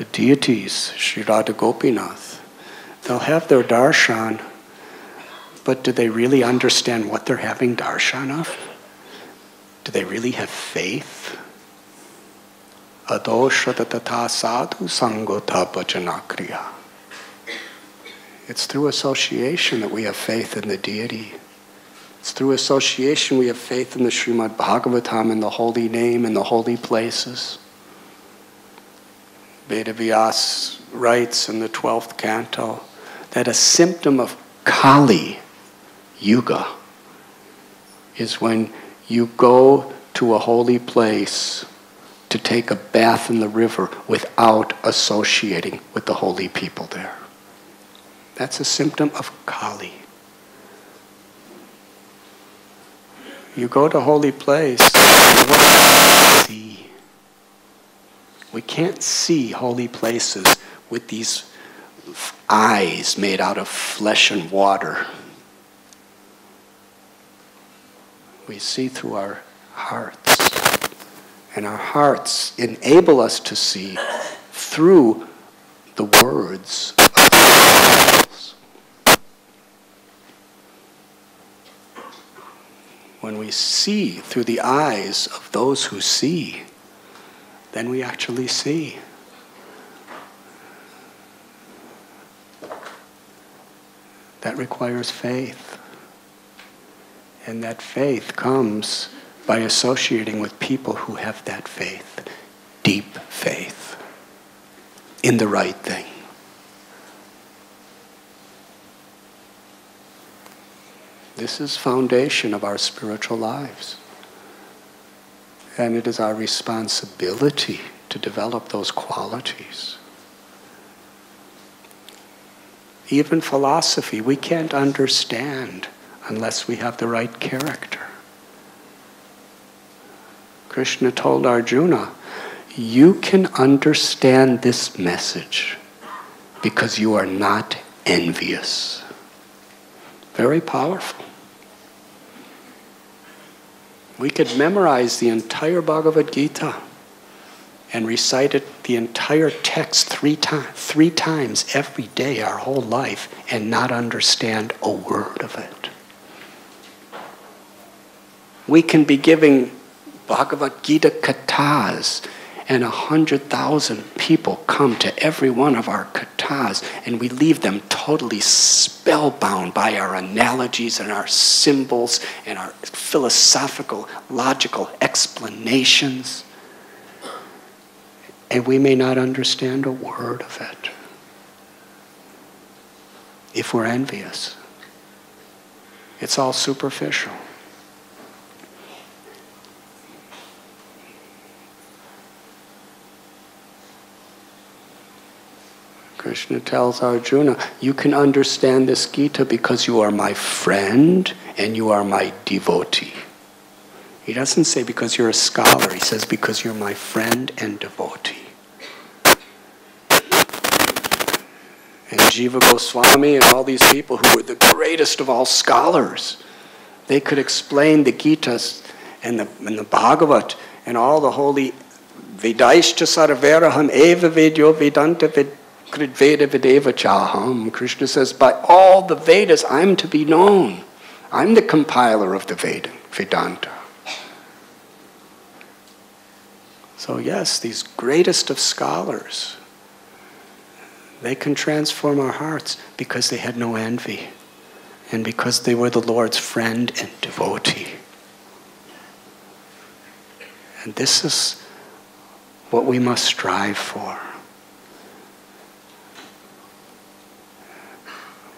the deities, Sri Radha Gopinath, they'll have their darshan, but do they really understand what they're having darshan of? Do they really have faith? Adosha tata sadhu sangota bhajanakriya. It's through association that we have faith in the deity. It's through association we have faith in the Srimad Bhagavatam, in the holy name, in the holy places. Vedavyas writes in the 12th canto that a symptom of Kali Yuga is when you go to a holy place to take a bath in the river without associating with the holy people there. That's a symptom of Kali. You go to a holy place, and what do you see? We can't see holy places with these eyes made out of flesh and water. We see through our hearts. And our hearts enable us to see through the words of the apostles. When we see through the eyes of those who see, then we actually see. That requires faith. And that faith comes by associating with people who have that faith, deep faith, in the right thing. This is foundation of our spiritual lives. And it is our responsibility to develop those qualities. Even philosophy, we can't understand unless we have the right character. Krishna told Arjuna, you can understand this message because you are not envious. Very powerful. We could memorize the entire Bhagavad Gita and recite it, the entire text three times every day, our whole life, and not understand a word of it. We can be giving Bhagavad Gita kathas, and 100,000 people come to every one of our kathas, and we leave them totally spellbound by our analogies and our symbols and our philosophical, logical explanations. And we may not understand a word of it if we're envious. It's all superficial. Krishna tells Arjuna, you can understand this Gita because you are my friend and you are my devotee. He doesn't say because you're a scholar, he says because you're my friend and devotee. And Jiva Goswami and all these people who were the greatest of all scholars, they could explain the Gitas and the Bhagavat and all the holy Vedaishcha Sarveraham Eva Vedyo Vedanta Veda Vedeva Chaham. Krishna says, by all the Vedas I'm to be known. I'm the compiler of the Vedanta. So yes, these greatest of scholars, they can transform our hearts because they had no envy and because they were the Lord's friend and devotee. And this is what we must strive for.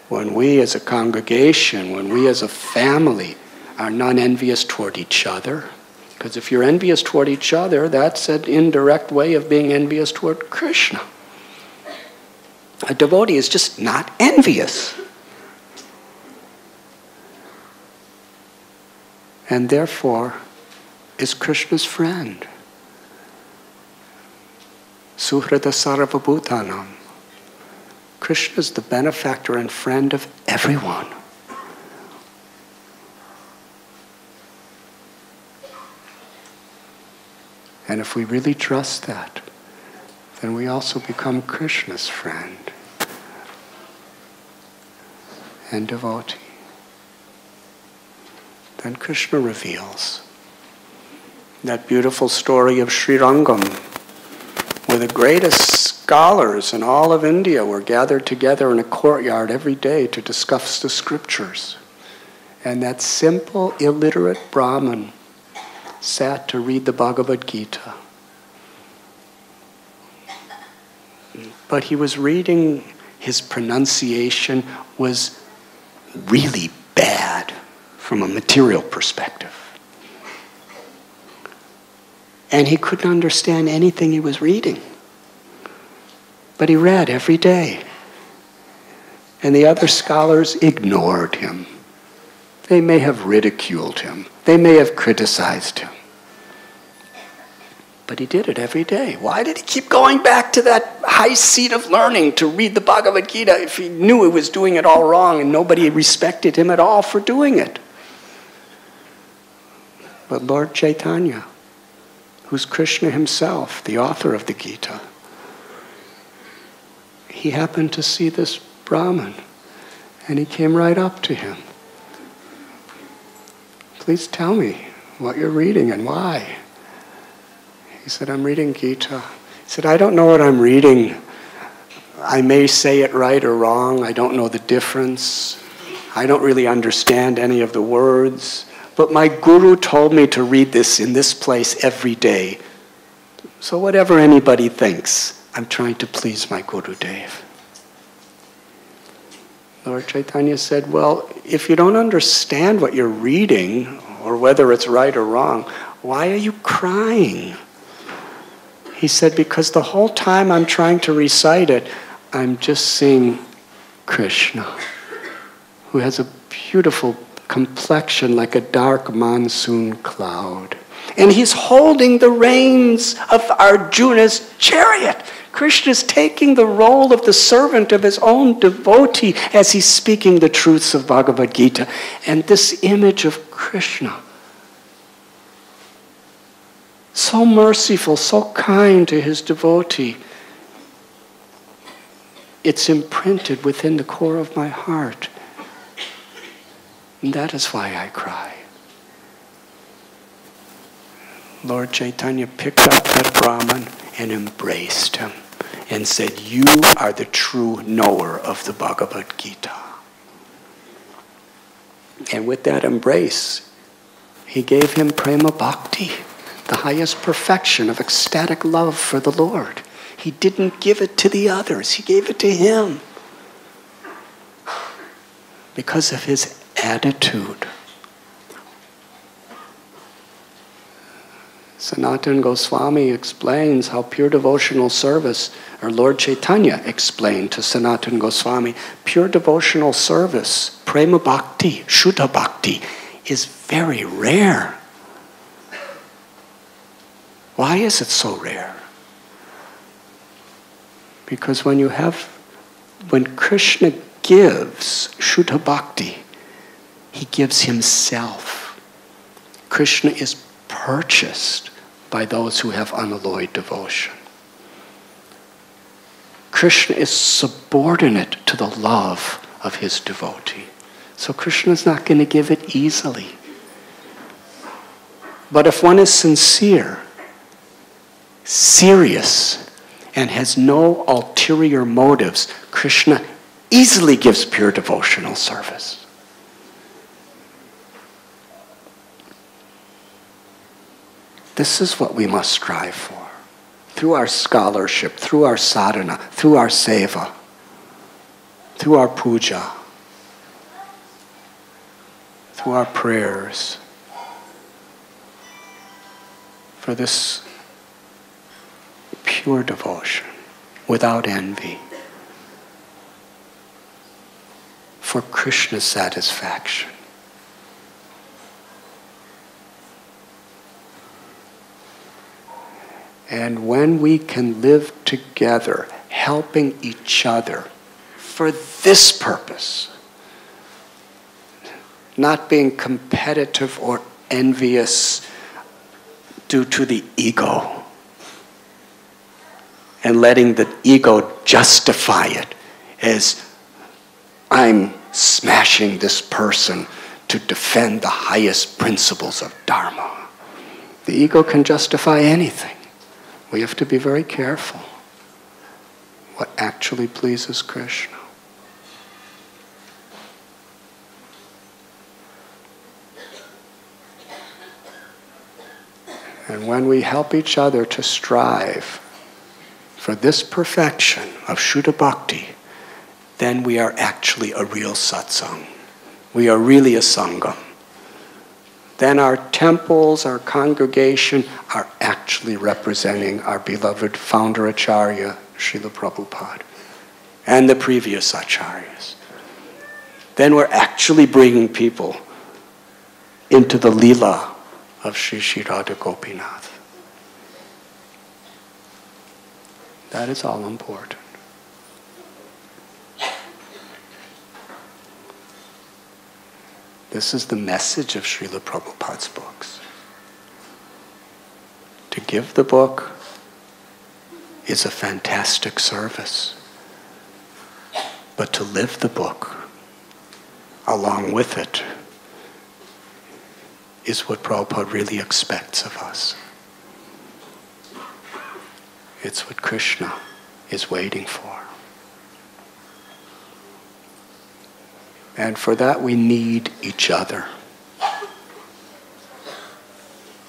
When we as a congregation, when we as a family are not envious toward each other, because if you're envious toward each other, that's an indirect way of being envious toward Krishna. A devotee is just not envious. And therefore is Krishna's friend. Suhrata Sarvabhutanam. Krishna is the benefactor and friend of everyone. And if we really trust that, then we also become Krishna's friend and devotee. Then Krishna reveals that beautiful story of Sri Rangam, where the greatest scholars in all of India were gathered together in a courtyard every day to discuss the scriptures. And that simple, illiterate Brahmin sat to read the Bhagavad Gita. But he was reading, his pronunciation was really bad from a material perspective. And he couldn't understand anything he was reading. But he read every day. And the other scholars ignored him. They may have ridiculed him. They may have criticized him. But he did it every day. Why did he keep going back to that high seat of learning to read the Bhagavad Gita if he knew he was doing it all wrong and nobody respected him at all for doing it? But Lord Chaitanya, who's Krishna himself, the author of the Gita, he happened to see this Brahmin, and he came right up to him. Please tell me what you're reading and why. He said, I'm reading Gita. He said, I don't know what I'm reading. I may say it right or wrong. I don't know the difference. I don't really understand any of the words. But my guru told me to read this in this place every day. So whatever anybody thinks, I'm trying to please my Guru Dev. Lord Chaitanya said, well, if you don't understand what you're reading, or whether it's right or wrong, why are you crying? He said, because the whole time I'm trying to recite it, I'm just seeing Krishna, who has a beautiful complexion like a dark monsoon cloud. And he's holding the reins of Arjuna's chariot. Krishna's taking the role of the servant of his own devotee as he's speaking the truths of Bhagavad Gita. And this image of Krishna, so merciful, so kind to his devotee, it's imprinted within the core of my heart. And that is why I cry. Lord Chaitanya picked up that Brahmin and embraced him and said, you are the true knower of the Bhagavad Gita. And with that embrace, he gave him prema bhakti, the highest perfection of ecstatic love for the Lord. He didn't give it to the others, he gave it to him because of his attitude. Sanatana Goswami explains how pure devotional service, or Lord Chaitanya explained to Sanatana Goswami, pure devotional service, prema bhakti, shuddha bhakti, is very rare. Why is it so rare? Because when Krishna gives shuddha bhakti, he gives himself. Krishna is purchased by those who have unalloyed devotion. Krishna is subordinate to the love of his devotee. So Krishna is not going to give it easily. But if one is sincere, serious, and has no ulterior motives, Krishna easily gives pure devotional service. This is what we must strive for. Through our scholarship, through our sadhana, through our seva, through our puja, through our prayers, for this pure devotion, without envy, for Krishna's satisfaction. And when we can live together, helping each other for this purpose, not being competitive or envious due to the ego, and letting the ego justify it as I'm smashing this person to defend the highest principles of Dharma. The ego can justify anything. We have to be very careful what actually pleases Krishna. And when we help each other to strive for this perfection of Shuddha Bhakti, then we are actually a real satsang. We are really a sangam. Then our temples, our congregation are actually representing our beloved founder Acharya, Srila Prabhupada, and the previous Acharyas. Then we're actually bringing people into the Leela of Sri Sri Radha Gopinath. That is all important. This is the message of Srila Prabhupada's books. To give the book is a fantastic service. But to live the book along with it is what Prabhupada really expects of us. It's what Krishna is waiting for. And for that we need each other.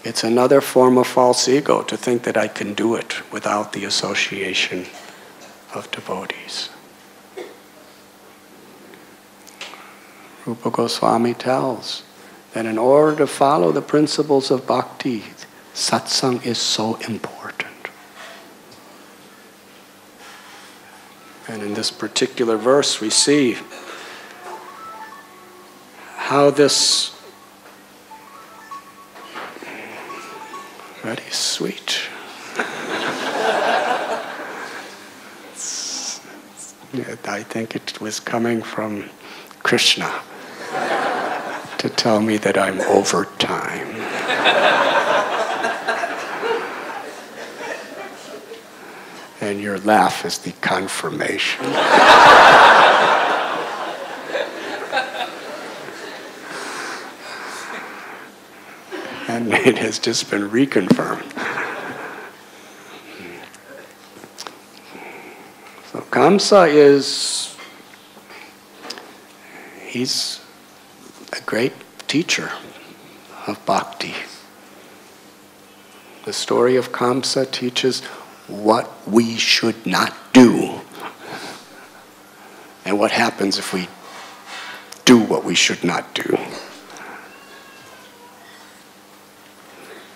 It's another form of false ego to think that I can do it without the association of devotees. Rupa Goswami tells that in order to follow the principles of bhakti, satsang is so important. And in this particular verse we see how this very sweet. I think it was coming from Krishna to tell me that I'm over time. And your laugh is the confirmation. And it has just been reconfirmed. So Kamsa he's a great teacher of bhakti. The story of Kamsa teaches what we should not do and what happens if we do what we should not do.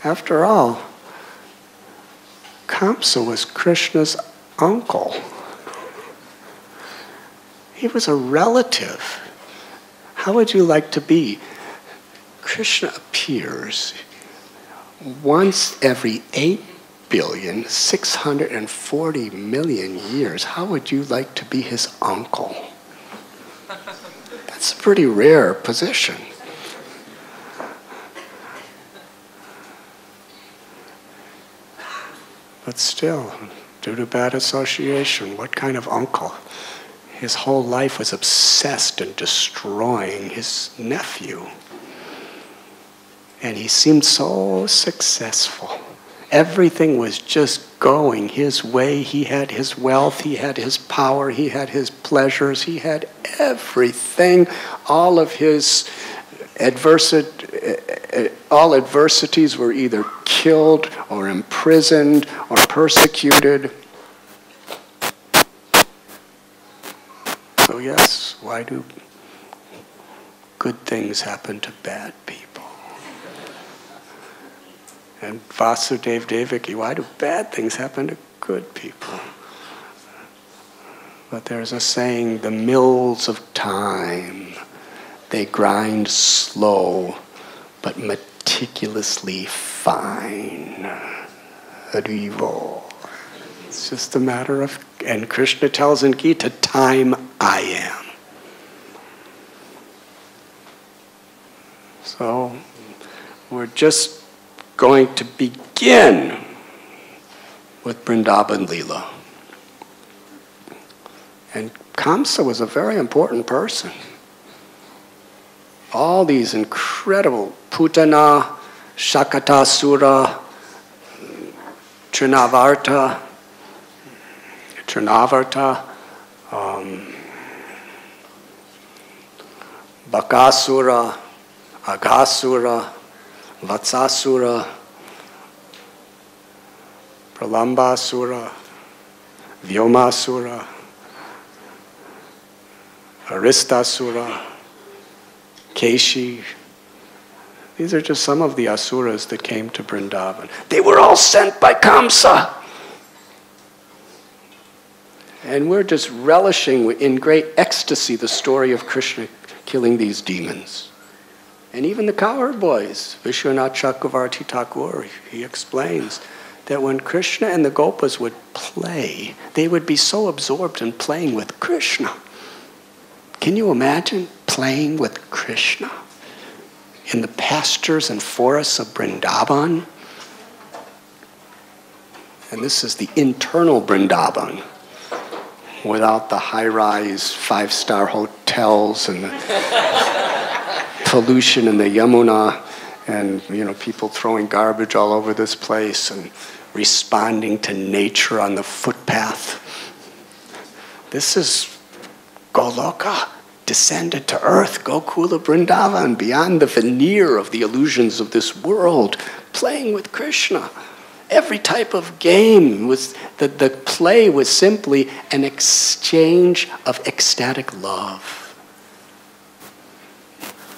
After all, Kamsa was Krishna's uncle. He was a relative. How would you like to be? Krishna appears once every 8,640,000,000 years. How would you like to be his uncle? That's a pretty rare position. But still, due to bad association, what kind of uncle? His whole life was obsessed in destroying his nephew. And he seemed so successful. Everything was just going his way. He had his wealth, he had his power, he had his pleasures, he had everything. All of his adversities were either killed or imprisoned or persecuted. So yes, why do good things happen to bad people? And Vasudev Devaki, why do bad things happen to good people? But there's a saying, the mills of time, they grind slow, but meticulously fine. Harivo. It's just a matter of, and Krishna tells in Gita, time I am. So, we're just going to begin with Vrindavan Leela. And Kamsa was a very important person. All these incredible Putana, Shakatasura, Trinavarta, Bakasura, Aghasura, Vatsasura, Pralambasura, Vyomasura, Aristasura, Keshi. These are just some of the asuras that came to Vrindavan. They were all sent by Kamsa. And we're just relishing in great ecstasy the story of Krishna killing these demons. And even the cowherd boys, Vishwanath Chakravarti Thakur, he explains that when Krishna and the Gopas would play, they would be so absorbed in playing with Krishna. Can you imagine playing with Krishna in the pastures and forests of Vrindavan? And this is the internal Vrindavan, without the high-rise, five-star hotels and the pollution in the Yamuna, and people throwing garbage all over this place and responding to nature on the footpath. This is Goloka, descended to earth, Gokula Vrindavan, beyond the veneer of the illusions of this world, playing with Krishna. Every type of game was, the play was simply an exchange of ecstatic love.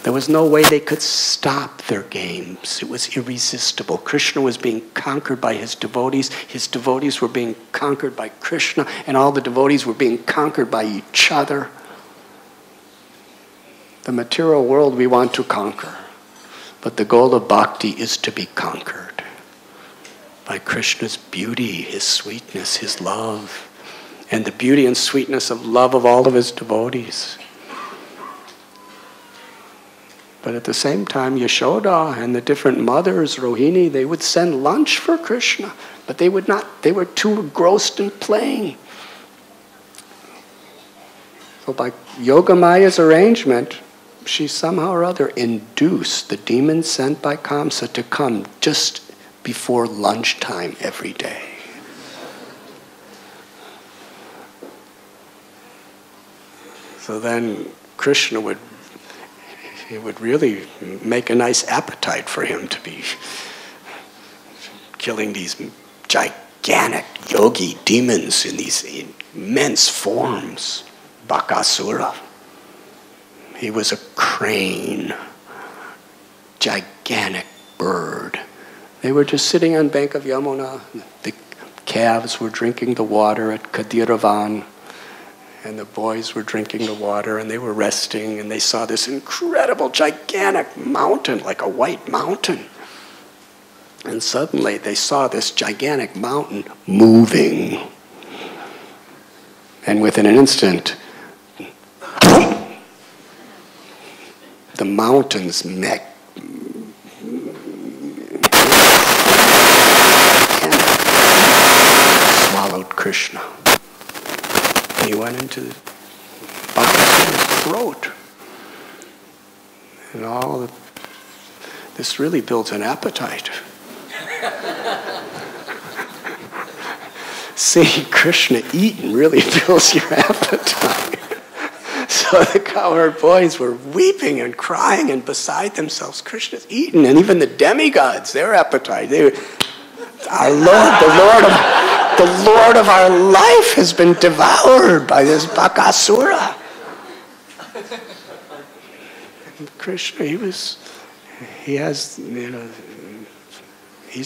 There was no way they could stop their games. It was irresistible. Krishna was being conquered by his devotees were being conquered by Krishna, and all the devotees were being conquered by each other. The material world we want to conquer, but the goal of bhakti is to be conquered by Krishna's beauty, his sweetness, his love, and the beauty and sweetness of love of all of his devotees. But at the same time, Yashoda and the different mothers, Rohini, they would send lunch for Krishna, but they would not, they were too engrossed in playing. So by Yogamaya's arrangement, she somehow or other induced the demons sent by Kamsa to come just before lunchtime every day. So then Krishna would really make a nice appetite for him to be killing these gigantic yogi demons in these immense forms. Bakasura. He was a crane, gigantic bird. They were just sitting on bank of Yamuna. The calves were drinking the water at Kadiravan, and the boys were drinking the water, and they were resting, and they saw this incredible, gigantic mountain, like a white mountain. And suddenly they saw this gigantic mountain moving. And within an instant, the mountain's neck swallowed Krishna. He went into Bhagavatam's throat. And this really builds an appetite. Seeing Krishna eaten really builds your appetite. So the cowherd boys were weeping and crying and beside themselves. Krishna's eaten, and even the demigods, their appetite. Our Lord, the Lord of our life has been devoured by this Bakasura. Krishna, he's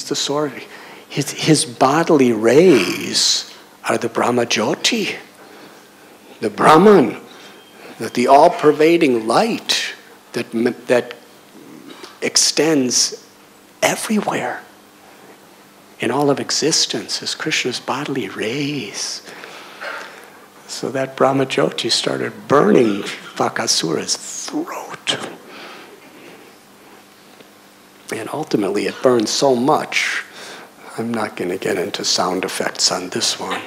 the sword. His bodily rays are the Brahmajyoti, the Brahman, the all-pervading light that extends everywhere in all of existence is Krishna's bodily rays. So that Brahmajyoti started burning Bakasura's throat. And ultimately it burned so much, I'm not going to get into sound effects on this one.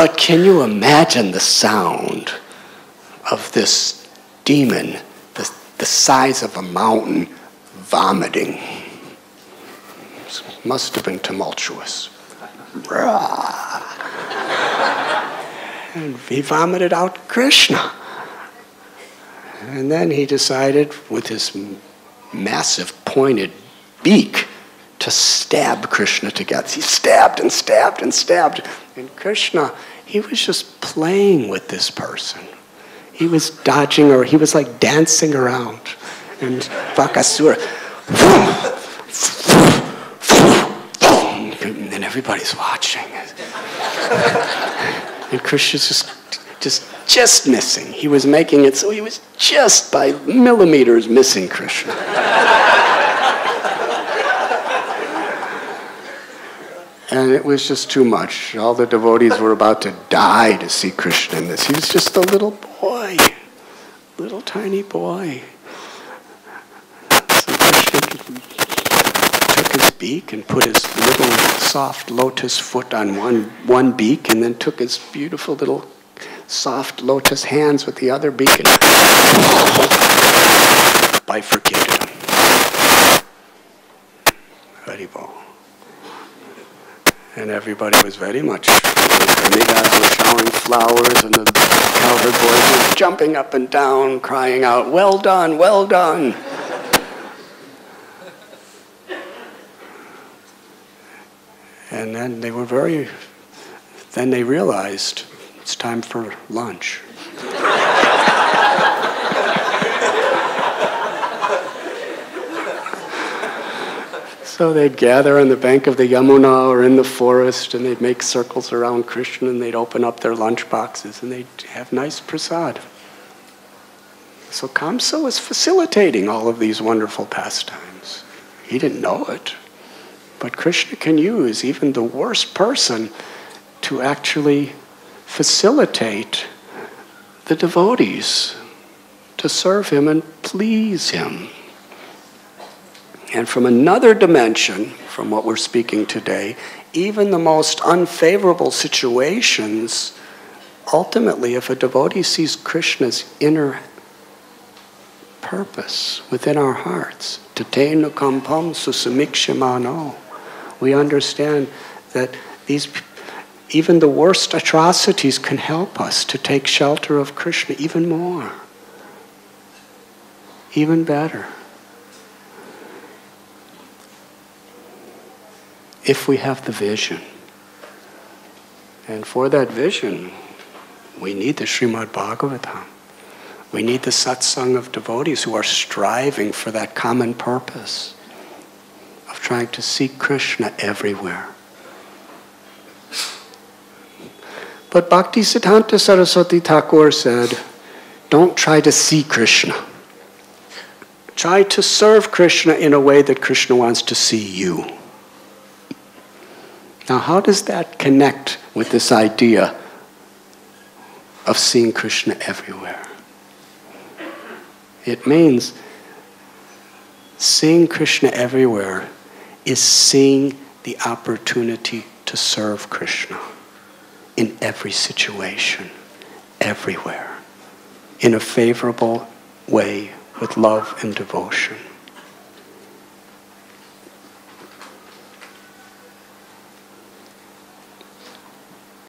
But can you imagine the sound of this demon, the size of a mountain, vomiting? It must have been tumultuous. And he vomited out Krishna. And then he decided, with his massive pointed beak, to stab Krishna to death. He stabbed and stabbed and stabbed. And Krishna, he was just playing with this person. He was dodging, or he was like dancing around. And Bakasura, and then everybody's watching. And Krishna's just missing. He was making it so he was just by millimeters missing Krishna. And it was just too much. All the devotees were about to die to see Krishna in this. He was just a little boy, little tiny boy. So Krishna took his beak and put his little soft lotus foot on one beak, and then took his beautiful little soft lotus hands with the other beak and bifurcated him. Haribol. And everybody was very much, the demigods were showering flowers, and the cowherd boys were jumping up and down, crying out, "Well done, well done." And then they realized it's time for lunch. So they'd gather on the bank of the Yamuna or in the forest, and they'd make circles around Krishna, and they'd open up their lunch boxes, and they'd have nice prasad. So Kamsa was facilitating all of these wonderful pastimes. He didn't know it. But Krishna can use even the worst person to actually facilitate the devotees to serve him and please him. And from another dimension, from what we're speaking today, even the most unfavorable situations, ultimately, if a devotee sees Krishna's inner purpose within our hearts, tatena kampam susamikshimano, we understand that even the worst atrocities can help us to take shelter of Krishna even more, even better. If we have the vision. And for that vision, we need the Srimad Bhagavatam. We need the satsang of devotees who are striving for that common purpose of trying to seek Krishna everywhere. But Bhaktisiddhanta Saraswati Thakur said, don't try to see Krishna. Try to serve Krishna in a way that Krishna wants to see you. Now, how does that connect with this idea of seeing Krishna everywhere? It means seeing Krishna everywhere is seeing the opportunity to serve Krishna in every situation, everywhere, in a favorable way with love and devotion.